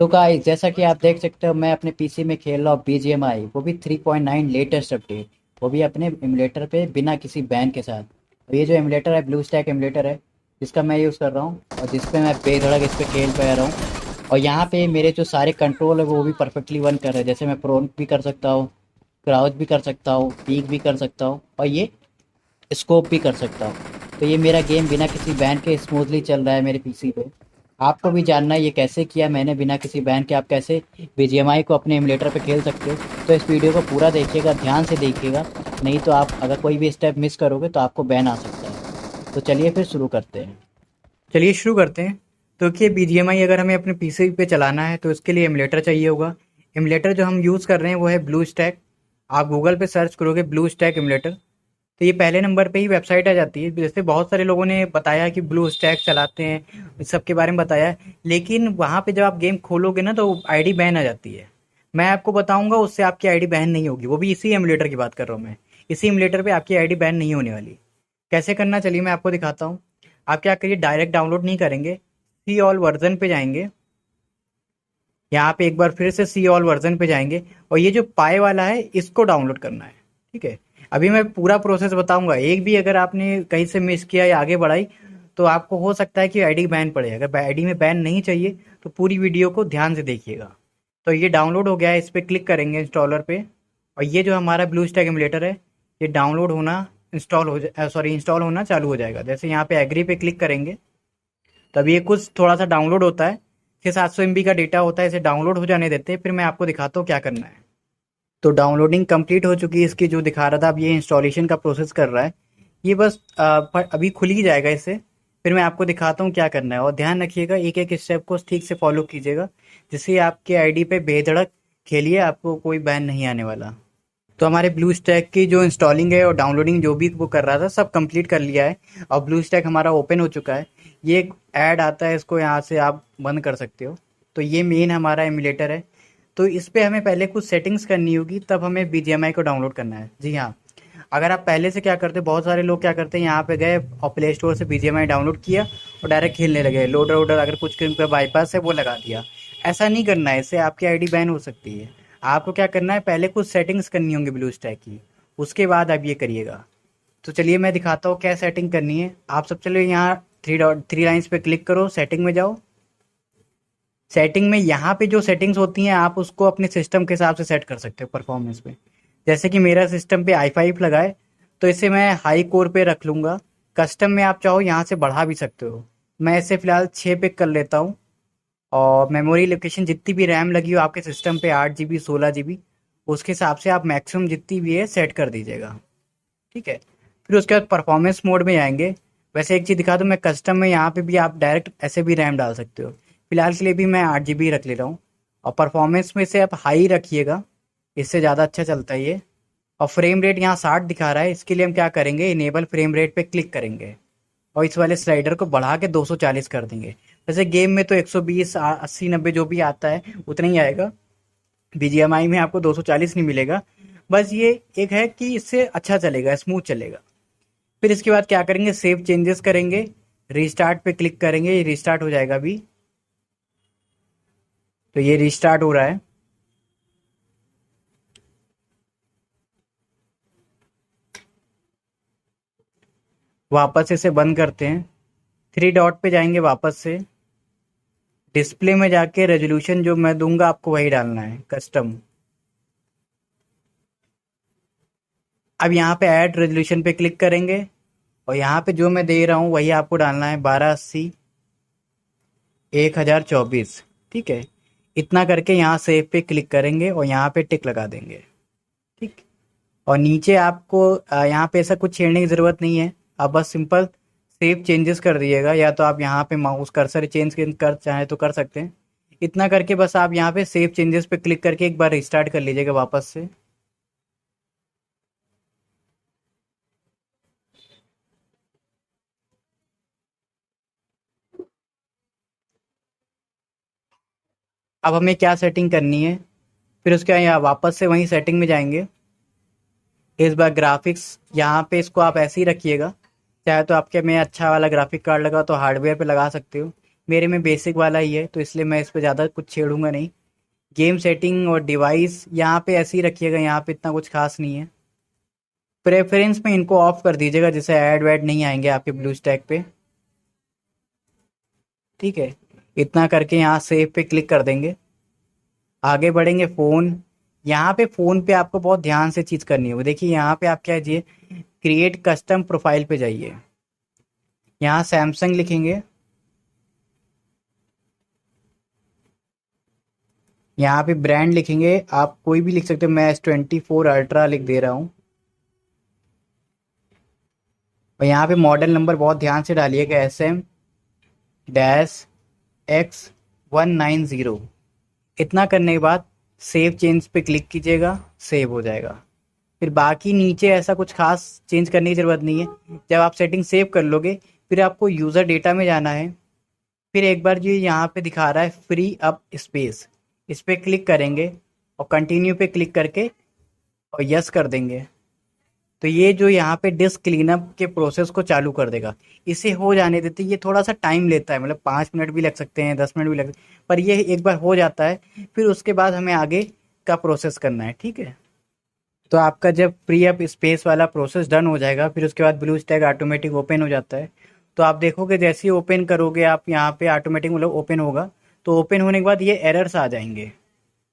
तो गाइस जैसा कि आप देख सकते हो मैं अपने पीसी में खेल रहा हूँ बीजीएमआई, वो भी 3.9 लेटेस्ट अपडेट, वो भी अपने एमुलेटर पे बिना किसी बैन के साथ। और ये जो एमुलेटर है ब्लू स्टैक एमुलेटर है, जिसका मैं यूज़ कर रहा हूँ और जिस पे मैं बेधड़क इस पे खेल पा रहा हूँ। और यहाँ पे मेरे जो सारे कंट्रोल है वो भी परफेक्टली वर्क कर रहे हैं। जैसे मैं प्रोन भी कर सकता हूँ, क्राउच भी कर सकता हूँ, पीक भी कर सकता हूँ और ये स्कोप भी कर सकता हूँ। तो ये मेरा गेम बिना किसी बैन के स्मूथली चल रहा है मेरे पीसी पे। आपको भी जानना है ये कैसे किया मैंने बिना किसी बैन के, आप कैसे बीजीएमआई को अपने एमुलेटर पे खेल सकते हो। तो इस वीडियो को पूरा देखिएगा, ध्यान से देखिएगा, नहीं तो आप अगर कोई भी स्टेप मिस करोगे तो आपको बैन आ सकता है। तो चलिए फिर शुरू करते हैं। चलिए शुरू करते हैं। तो कि बीजीएमआई अगर हमें अपने पीसी पे चलाना है तो इसके लिए एमुलेटर चाहिए होगा। एमुलेटर जो हम यूज़ कर रहे हैं वो है ब्लू स्टैक। आप गूगल पे सर्च करोगे ब्लू स्टैक एमुलेटर, तो ये पहले नंबर पे ही वेबसाइट आ जाती है। जैसे बहुत सारे लोगों ने बताया कि ब्लू स्टैक चलाते हैं, इस सब के बारे में बताया है, लेकिन वहाँ पे जब आप गेम खोलोगे ना तो आईडी बैन आ जाती है। मैं आपको बताऊंगा उससे आपकी आईडी बैन नहीं होगी, वो भी इसी एमुलेटर की बात कर रहा हूँ मैं। इसी एमुलेटर पे आपकी आईडी बैन नहीं होने वाली। कैसे करना चलिए मैं आपको दिखाता हूँ। आप क्या करिए, डायरेक्ट डाउनलोड नहीं करेंगे, सी ऑल वर्जन पे जाएंगे। यहाँ पे एक बार फिर से सी ऑल वर्जन पे जाएंगे और ये जो पाए वाला है इसको डाउनलोड करना है। ठीक है, अभी मैं पूरा प्रोसेस बताऊंगा। एक भी अगर आपने कहीं से मिस किया या आगे बढ़ाई तो आपको हो सकता है कि आईडी बैन पड़े। अगर आईडी में बैन नहीं चाहिए तो पूरी वीडियो को ध्यान से देखिएगा। तो ये डाउनलोड हो गया है, इस पर क्लिक करेंगे इंस्टॉलर पे। और ये जो हमारा ब्लू स्टैक एमुलेटर है ये डाउनलोड होना इंस्टॉल होना चालू हो जाएगा। जैसे यहाँ पे एग्री पे क्लिक करेंगे तब ये कुछ थोड़ा सा डाउनलोड होता है। 600-700 MB का डेटा होता है, इसे डाउनलोड हो जाने देते हैं, फिर मैं आपको दिखाता हूँ क्या करना है। तो डाउनलोडिंग कंप्लीट हो चुकी है इसकी, जो दिखा रहा था अब ये इंस्टॉलेशन का प्रोसेस कर रहा है। ये बस पर अभी खुल ही जाएगा इससे। फिर मैं आपको दिखाता हूँ क्या करना है, और ध्यान रखिएगा एक एक स्टेप को ठीक से फॉलो कीजिएगा, जिससे आपके आईडी पे बेधड़क खेलिए, आपको कोई बैन नहीं आने वाला। तो हमारे ब्लू स्टैक की जो इंस्टॉलिंग है और डाउनलोडिंग जो भी वो कर रहा था सब कंप्लीट कर लिया है और ब्लू स्टैक हमारा ओपन हो चुका है। ये एक ऐड आता है, इसको यहाँ से आप बंद कर सकते हो। तो ये मेन हमारा एमुलेटर है। तो इस पे हमें पहले कुछ सेटिंग्स करनी होगी, तब हमें बीजीएमआई को डाउनलोड करना है। जी हाँ, अगर आप पहले से क्या करते, बहुत सारे लोग क्या करते हैं, यहाँ पे गए और प्ले स्टोर से बीजीएमआई डाउनलोड किया और डायरेक्ट खेलने लगे। लोडर वोडर अगर कुछ स्क्रीन पे बाईपास है वो लगा दिया। ऐसा नहीं करना है, इससे आपकी आईडी बैन हो सकती है। आपको क्या करना है, पहले कुछ सेटिंग्स करनी होंगी ब्लू स्टैक की, उसके बाद आप ये करिएगा। तो चलिए मैं दिखाता हूँ क्या सेटिंग करनी है। आप सब चलिए यहाँ थ्री लाइन्स पे क्लिक करो, सेटिंग में जाओ। सेटिंग में यहाँ पे जो सेटिंग्स होती हैं आप उसको अपने सिस्टम के हिसाब से सेट कर सकते हो परफॉर्मेंस पे। जैसे कि मेरा सिस्टम पे i5 लगा है तो इसे मैं हाई कोर पे रख लूँगा। कस्टम में आप चाहो यहाँ से बढ़ा भी सकते हो। मैं इसे फिलहाल 6 पे कर लेता हूँ। और मेमोरी लोकेशन जितनी भी रैम लगी हो आपके सिस्टम पे, 8 GB 16 GB, उसके हिसाब से आप मैक्सिमम जितनी भी है सेट कर दीजिएगा। ठीक है, फिर उसके बाद परफॉर्मेंस मोड में जाएंगे। वैसे एक चीज़ दिखा दूँ, मैं कस्टम में यहाँ पे भी आप डायरेक्ट ऐसे भी रैम डाल सकते हो। फिलहाल के लिए भी मैं 8 GB रख ले रहा हूँ। और परफॉर्मेंस में से आप हाई रखिएगा, इससे ज़्यादा अच्छा चलता है ये। और फ्रेम रेट यहाँ 60 दिखा रहा है, इसके लिए हम क्या करेंगे, इनेबल फ्रेम रेट पे क्लिक करेंगे और इस वाले स्लाइडर को बढ़ा के 240 कर देंगे। वैसे गेम में तो 120 80 90 जो भी आता है उतना ही आएगा। बीजीएमआई में आपको 240 नहीं मिलेगा। बस ये एक है कि इससे अच्छा चलेगा, स्मूथ चलेगा। फिर इसके बाद क्या करेंगे, सेव चेंजेस करेंगे, रीस्टार्ट पे क्लिक करेंगे, ये रीस्टार्ट हो जाएगा अभी। तो ये रीस्टार्ट हो रहा है। वापस इसे बंद करते हैं। थ्री डॉट पे जाएंगे वापस से, डिस्प्ले में जाके रेजोल्यूशन जो मैं दूंगा आपको वही डालना है, कस्टम। अब यहाँ पे ऐड रेजोल्यूशन पे क्लिक करेंगे और यहाँ पे जो मैं दे रहा हूँ वही आपको डालना है, 1280 1024। ठीक है, इतना करके यहाँ सेव पे क्लिक करेंगे और यहाँ पे टिक लगा देंगे। ठीक, और नीचे आपको यहाँ पे ऐसा कुछ छेड़ने की ज़रूरत नहीं है। आप बस सिंपल सेव चेंजेस कर दिएगा, या तो आप यहाँ पे माउस कर्सर चेंज कर चाहें तो कर सकते हैं। इतना करके बस आप यहाँ पे सेव चेंजेस पे क्लिक करके एक बार रिस्टार्ट कर लीजिएगा वापस से। अब हमें क्या सेटिंग करनी है, फिर उसके बाद यहाँ वापस से वहीं सेटिंग में जाएंगे। इस बार ग्राफिक्स यहाँ पे इसको आप ऐसे ही रखिएगा। चाहे तो आपके में अच्छा वाला ग्राफिक कार्ड लगा तो हार्डवेयर पे लगा सकते हो। मेरे में बेसिक वाला ही है, तो इसलिए मैं इस पे ज़्यादा कुछ छेड़ूंगा नहीं। गेम सेटिंग और डिवाइस यहाँ पे ऐसे ही रखिएगा, यहाँ पे इतना कुछ खास नहीं है। प्रेफरेंस में इनको ऑफ कर दीजिएगा, जिससे ऐड वैड नहीं आएंगे आपके ब्लू स्टैक पे। ठीक है, इतना करके यहाँ सेव पे क्लिक कर देंगे। आगे बढ़ेंगे फ़ोन। यहाँ पे फ़ोन पे आपको बहुत ध्यान से चीज़ करनी होगी। देखिए यहाँ पे आप क्या कीजिए, क्रिएट कस्टम प्रोफाइल पे जाइए। यहाँ सैमसंग लिखेंगे, यहाँ पे ब्रांड लिखेंगे, आप कोई भी लिख सकते हो, मैं S24 अल्ट्रा लिख दे रहा हूँ। और यहाँ पे मॉडल नंबर बहुत ध्यान से डालिएगा, SM-X190। इतना करने के बाद सेव चेंज पे क्लिक कीजिएगा, सेव हो जाएगा। फिर बाकी नीचे ऐसा कुछ खास चेंज करने की ज़रूरत नहीं है। जब आप सेटिंग सेव कर लोगे, फिर आपको यूज़र डेटा में जाना है। फिर एक बार ये यहाँ पे दिखा रहा है फ्री अप स्पेस, इस पे क्लिक करेंगे और कंटिन्यू पे क्लिक करके और यस कर देंगे। तो ये जो यहाँ पे डिस्क क्लीनअप के प्रोसेस को चालू कर देगा। इसे हो जाने देते, ये थोड़ा सा टाइम लेता है, मतलब 5 मिनट भी लग सकते हैं, 10 मिनट भी लग सकते हैं, पर ये एक बार हो जाता है, फिर उसके बाद हमें आगे का प्रोसेस करना है। ठीक है, तो आपका जब फ्री अप स्पेस वाला प्रोसेस डन हो जाएगा, फिर उसके बाद ब्लू स्टैक ऑटोमेटिक ओपन हो जाता है। तो आप देखोगे जैसे ही ओपन करोगे आप, यहाँ पे ऑटोमेटिक मतलब ओपन होगा, तो ओपन होने के बाद ये एरर्स आ जाएंगे।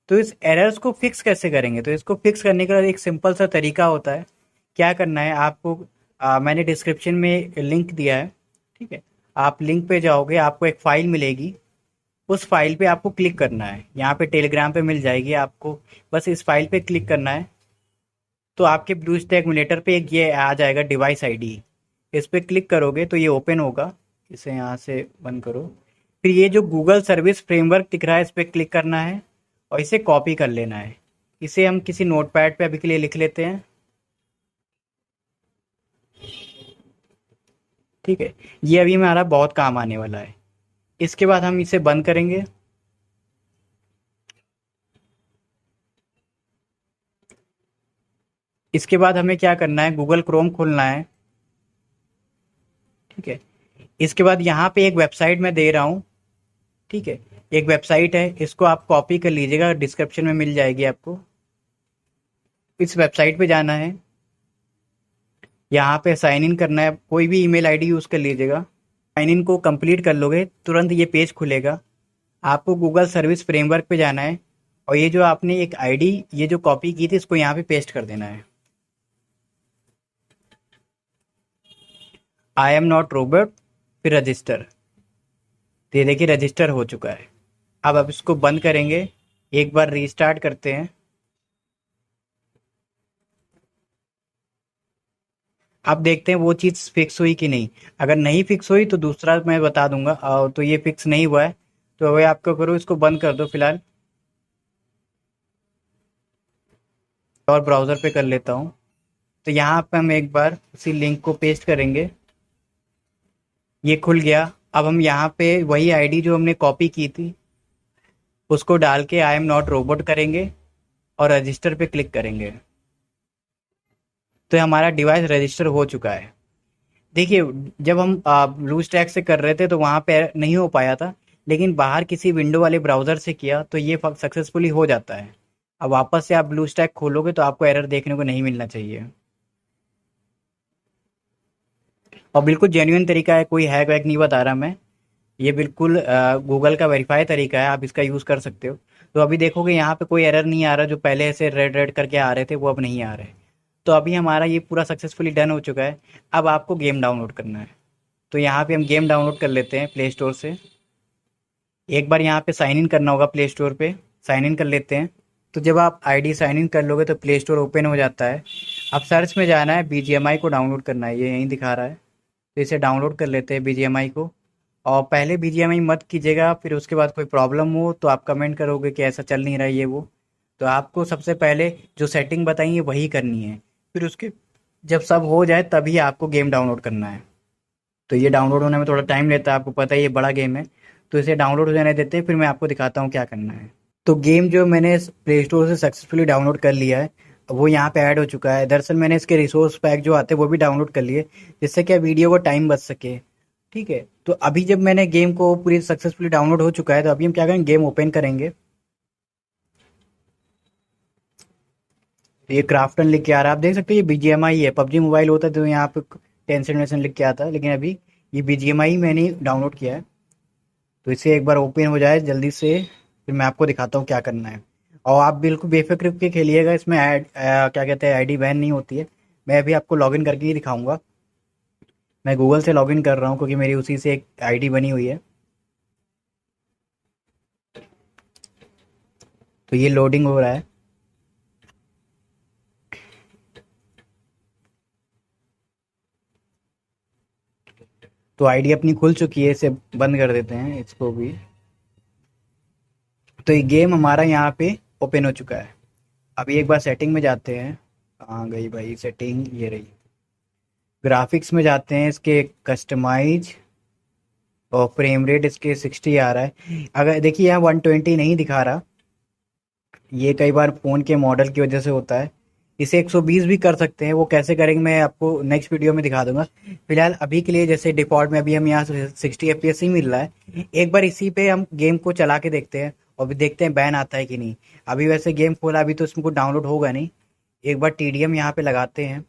तो इस एरर्स को फिक्स कैसे करेंगे, तो इसको फिक्स करने का एक सिंपल सा तरीका होता है। क्या करना है आपको, मैंने डिस्क्रिप्शन में लिंक दिया है। ठीक है, आप लिंक पे जाओगे, आपको एक फ़ाइल मिलेगी, उस फाइल पे आपको क्लिक करना है। यहाँ पे टेलीग्राम पे मिल जाएगी आपको, बस इस फाइल पे क्लिक करना है। तो आपके ब्लू स्टैक इम्यूलेटर पे एक ये आ जाएगा डिवाइस आईडी, इस पे क्लिक करोगे तो ये ओपन होगा। इसे यहाँ से बंद करो। फिर ये जो गूगल सर्विस फ्रेमवर्क दिख रहा है, इस पे क्लिक करना है और इसे कॉपी कर लेना है। इसे हम किसी नोटपैड पे अभी के लिए लिख लेते हैं। ठीक है, ये अभी हमारा बहुत काम आने वाला है। इसके बाद हम इसे बंद करेंगे। इसके बाद हमें क्या करना है, गूगल क्रोम खोलना है। ठीक है, इसके बाद यहाँ पे एक वेबसाइट मैं दे रहा हूँ। ठीक है, एक वेबसाइट है, इसको आप कॉपी कर लीजिएगा, डिस्क्रिप्शन में मिल जाएगी आपको। इस वेबसाइट पे जाना है, यहाँ पे साइन इन करना है, कोई भी ईमेल आईडी यूज़ कर लीजिएगा। साइन इन को कंप्लीट कर लोगे, तुरंत ये पेज खुलेगा। आपको गूगल सर्विस फ्रेमवर्क पे जाना है और ये जो आपने एक आईडी ये जो कॉपी की थी, इसको यहाँ पे पेस्ट कर देना है। आई एम नॉट रोबोट, फिर रजिस्टर। तो ये देखिए रजिस्टर हो चुका है। अब आप इसको बंद करेंगे, एक बार रीस्टार्ट करते हैं। आप देखते हैं वो चीज़ फिक्स हुई कि नहीं। अगर नहीं फिक्स हुई तो दूसरा मैं बता दूंगा। तो ये फिक्स नहीं हुआ है, तो अभी आपको करो, इसको बंद कर दो फिलहाल, और ब्राउज़र पे कर लेता हूँ। तो यहाँ पे हम एक बार उसी लिंक को पेस्ट करेंगे, ये खुल गया। अब हम यहाँ पे वही आईडी जो हमने कॉपी की थी उसको डाल के आई एम नॉट रोबोट करेंगे और रजिस्टर पे क्लिक करेंगे। तो हमारा डिवाइस रजिस्टर हो चुका है। देखिए, जब हम ब्लू स्टैक से कर रहे थे तो वहाँ पे नहीं हो पाया था, लेकिन बाहर किसी विंडो वाले ब्राउज़र से किया तो ये सक्सेसफुली हो जाता है। अब वापस से आप ब्लू स्टैक खोलोगे तो आपको एरर देखने को नहीं मिलना चाहिए। और बिल्कुल जेन्युइन तरीका है, कोई हैक वैक नहीं बता रहा मैं। ये बिल्कुल गूगल का वेरीफाई तरीका है, आप इसका यूज़ कर सकते हो। तो अभी देखोगे यहाँ पे कोई एरर नहीं आ रहा, जो पहले ऐसे रेड रेड करके आ रहे थे वो अब नहीं आ रहे। तो अभी हमारा ये पूरा सक्सेसफुली डन हो चुका है। अब आपको गेम डाउनलोड करना है, तो यहाँ पे हम गेम डाउनलोड कर लेते हैं प्ले स्टोर से। एक बार यहाँ पे साइन इन करना होगा प्ले स्टोर पे, साइन इन कर लेते हैं। तो जब आप आईडी साइन इन कर लोगे तो प्ले स्टोर ओपन हो जाता है। अब सर्च में जाना है, बीजीएमआई को डाउनलोड करना है, ये यहीं दिखा रहा है। तो इसे डाउनलोड कर लेते हैं बीजीएमआई को। और पहले बीजीएमआई मत कीजिएगा, फिर उसके बाद कोई प्रॉब्लम हो तो आप कमेंट करोगे कि ऐसा चल नहीं रहा है ये वो। तो आपको सबसे पहले जो सेटिंग बताई है वही करनी है, फिर उसके जब सब हो जाए तभी आपको गेम डाउनलोड करना है। तो ये डाउनलोड होने में थोड़ा टाइम लेता है, आपको पता है ये बड़ा गेम है। तो इसे डाउनलोड हो जाने देते हैं, फिर मैं आपको दिखाता हूँ क्या करना है। तो गेम जो मैंने प्ले स्टोर से सक्सेसफुली डाउनलोड कर लिया है, वो यहाँ पे ऐड हो चुका है। दरअसल मैंने इसके रिसोर्स पैक जो आते हैं वो भी डाउनलोड कर लिए, जिससे क्या वीडियो को टाइम बच सके। ठीक है। तो अभी जब मैंने गेम को पूरी सक्सेसफुली डाउनलोड हो चुका है, तो अभी हम क्या करेंगे, गेम ओपन करेंगे। ये क्राफ्टन लिख के आ रहा है, आप देख सकते हो ये बीजीएमआई है। पबजी मोबाइल होता है तो यहाँ पे टेंशन वेंशन लिख के आता है, लेकिन अभी ये बीजीएमआई मैंने डाउनलोड किया है। तो इसे एक बार ओपन हो जाए जल्दी से, फिर मैं आपको दिखाता हूँ क्या करना है। और आप बिल्कुल बेफिक्र के खेलिएगा, इसमें क्या कहते हैं, आईडी बैन नहीं होती है। मैं अभी आपको लॉगिन करके ही दिखाऊंगा। मैं गूगल से लॉगिन कर रहा हूँ क्योंकि मेरी उसी से एक आईडी बनी हुई है। तो ये लोडिंग हो रहा है। तो आईडी अपनी खुल चुकी है, इसे बंद कर देते हैं इसको भी। तो ये गेम हमारा यहाँ पे ओपन हो चुका है। अभी एक बार सेटिंग में जाते हैं। कहाँ गई भाई सेटिंग, ये रही। ग्राफिक्स में जाते हैं, इसके कस्टमाइज और फ्रेम रेट इसके 60 आ रहा है। अगर देखिए यहाँ 120 नहीं दिखा रहा, ये कई बार फ़ोन के मॉडल की वजह से होता है। इसे 120 भी कर सकते हैं, वो कैसे करेंगे मैं आपको नेक्स्ट वीडियो में दिखा दूंगा। फिलहाल अभी के लिए जैसे डिफ़ॉल्ट में अभी हम यहाँ 60 FPS ही मिल रहा है। एक बार इसी पे हम गेम को चला के देखते हैं और भी देखते हैं बैन आता है कि नहीं। अभी वैसे गेम खोला, अभी तो इसमें कुछ डाउनलोड होगा नहीं। एक बार TDM यहाँ पे लगाते हैं,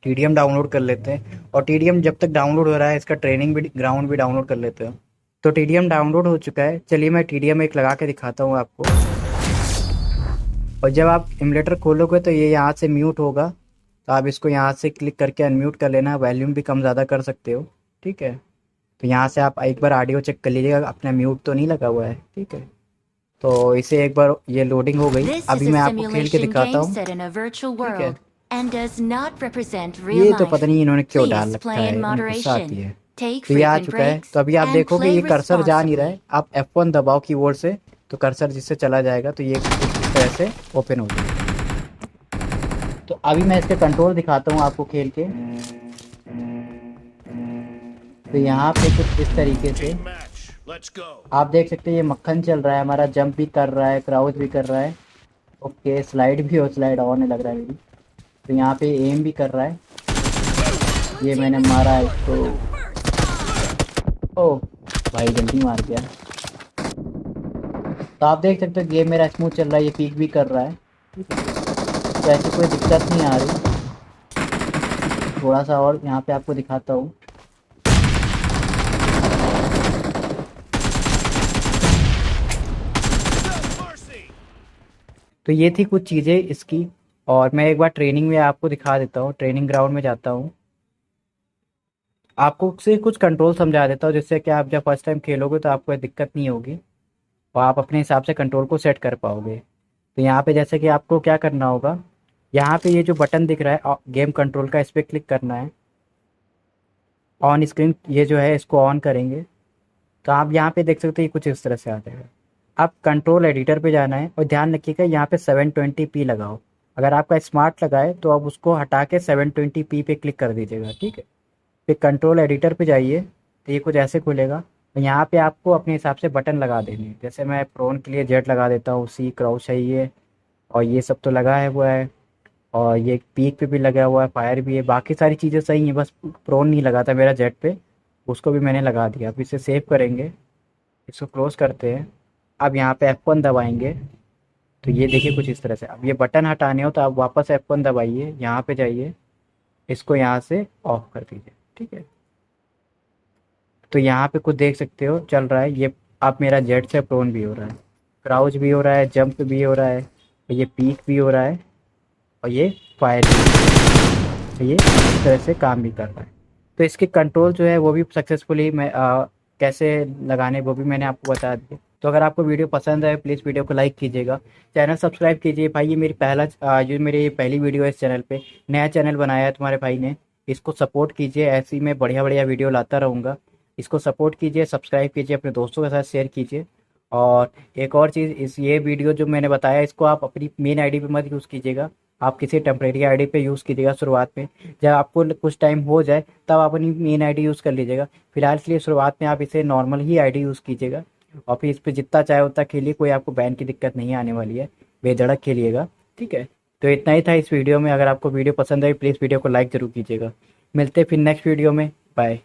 TDM डाउनलोड कर लेते हैं। और TDM जब तक डाउनलोड हो रहा है, इसका ट्रेनिंग भी ग्राउंड भी डाउनलोड कर लेते हैं। तो TDM डाउनलोड हो चुका है, चलिए मैं TDM एक लगा के दिखाता हूँ आपको। और जब आप एमुलेटर खोलोगे तो ये यहाँ से म्यूट होगा, तो आप इसको यहाँ से क्लिक करके अनम्यूट कर लेना। वॉल्यूम भी कम ज़्यादा कर सकते हो, ठीक है। तो यहाँ से आप एक बार ऑडियो चेक कर लीजिएगा, अपना म्यूट तो नहीं लगा हुआ है, ठीक है। तो इसे एक बार, ये लोडिंग हो गई। This is अभी a मैं आपको खेल के simulation दिखाता game हूँ, set in a virtual ठीक है। world and does not represent real ये तो life. पता नहीं इन्होंने क्यों डाल Please रखा play है, in इन्हें गुस्सा आती moderation. है। Take तो ये आ frequent चुका है। breaks तो अभी आप and देखोगे play ये कर्सर जा नहीं रहा है, responsibly. आप F1 दबाओ कीबोर्ड से, तो कर्सर जिससे चला जाएगा, तो ये इस तरह से ओपन हो जाएगा। तो अभी मैं इसके कंट्रोल दिखाता हूँ आपको खेल के। तो यहाँ पे कुछ इस तरीके से आप देख सकते हैं, ये मक्खन चल रहा है हमारा, जंप भी कर रहा है, क्राउच भी कर रहा है। ओके, स्लाइड भी हो, स्लाइड ऑन है लग रहा है मेरी। तो यहाँ पे एम भी कर रहा है। ये मैंने मारा है इसको। ओह भाई जल्दी मार दिया। तो आप देख सकते हो गेम मेरा स्मूथ चल रहा है, ये पीक भी कर रहा है। तो ऐसी कोई दिक्कत नहीं आ रही। थोड़ा सा और यहाँ पे आपको दिखाता हूँ। तो ये थी कुछ चीज़ें इसकी। और मैं एक बार ट्रेनिंग में आपको दिखा देता हूँ, ट्रेनिंग ग्राउंड में जाता हूँ, आपको से कुछ कंट्रोल समझा देता हूँ, जिससे कि आप जब फर्स्ट टाइम खेलोगे तो आपको दिक्कत नहीं होगी और आप अपने हिसाब से कंट्रोल को सेट कर पाओगे। तो यहाँ पे जैसे कि आपको क्या करना होगा, यहाँ पे ये जो बटन दिख रहा है गेम कंट्रोल का, इस पर क्लिक करना है। ऑन स्क्रीन ये जो है इसको ऑन करेंगे तो आप यहाँ पे देख सकते हैं, ये कुछ इस तरह से आ जाएगा। आप कंट्रोल एडिटर पे जाना है और ध्यान रखिएगा यहाँ पे 720p लगाओ। अगर आपका स्मार्ट लगा है तो आप उसको हटा के 720p पे क्लिक कर दीजिएगा, ठीक है। फिर कंट्रोल एडिटर पे जाइए तो ये कुछ ऐसे खुलेगा। तो यहाँ पे आपको अपने हिसाब से बटन लगा देने हैं। जैसे मैं प्रोन के लिए जेट लगा देता हूँ, सी क्राउच है ये, और ये सब तो लगा है हुआ है, और ये पीक पे भी लगा हुआ है, फायर भी है, बाकी सारी चीज़ें सही हैं, बस प्रोन नहीं लगा था मेरा जेट पे, उसको भी मैंने लगा दिया। अब इसे सेव करेंगे, इसको क्लोज करते हैं। अब यहाँ पे F1 दबाएंगे तो ये देखिए कुछ इस तरह से। अब ये बटन हटाने हो तो आप वापस F1 दबाइए, यहाँ पे जाइए, इसको यहाँ से ऑफ कर दीजिए, ठीक है। तो यहाँ पे कुछ देख सकते हो चल रहा है, ये अब मेरा जेट से प्रोन भी हो रहा है, क्राउच भी हो रहा है, जंप भी हो रहा है, और ये पीक भी हो रहा है, और ये फायर भी हो रहा है। तो ये इस तरह से काम भी कर रहा है। तो इसके कंट्रोल जो है वो भी सक्सेसफुली मैं कैसे लगाने वो भी मैंने आपको बता दिया। तो अगर आपको वीडियो पसंद है प्लीज़ वीडियो को लाइक कीजिएगा, चैनल सब्सक्राइब कीजिए। भाई ये मेरी जो मेरी पहली वीडियो है इस चैनल पे, नया चैनल बनाया है तुम्हारे भाई ने, इसको सपोर्ट कीजिए। ऐसी मैं बढ़िया बढ़िया वीडियो लाता रहूँगा, इसको सपोर्ट कीजिए, सब्सक्राइब कीजिए, अपने दोस्तों के साथ शेयर कीजिए। और एक और चीज़, इस ये वीडियो जो मैंने बताया इसको आप अपनी मेन आईडी पे मत यूज़ कीजिएगा, आप किसी टेम्परेरी आईडी पे यूज़ कीजिएगा शुरुआत में। जब आपको कुछ टाइम हो जाए तब आप अपनी मेन आईडी यूज़ कर लीजिएगा। फिलहाल के लिए शुरुआत में आप इसे नॉर्मल ही आईडी यूज़ कीजिएगा, और फिर इस पर जितना चाहे उतना खेलिए, कोई आपको बैन की दिक्कत नहीं आने वाली है, बेधड़क खेलिएगा, ठीक है। तो इतना ही था इस वीडियो में। अगर आपको वीडियो पसंद आई प्लीज़ वीडियो को लाइक ज़रूर कीजिएगा। मिलते हैं फिर नेक्स्ट वीडियो में, बाय।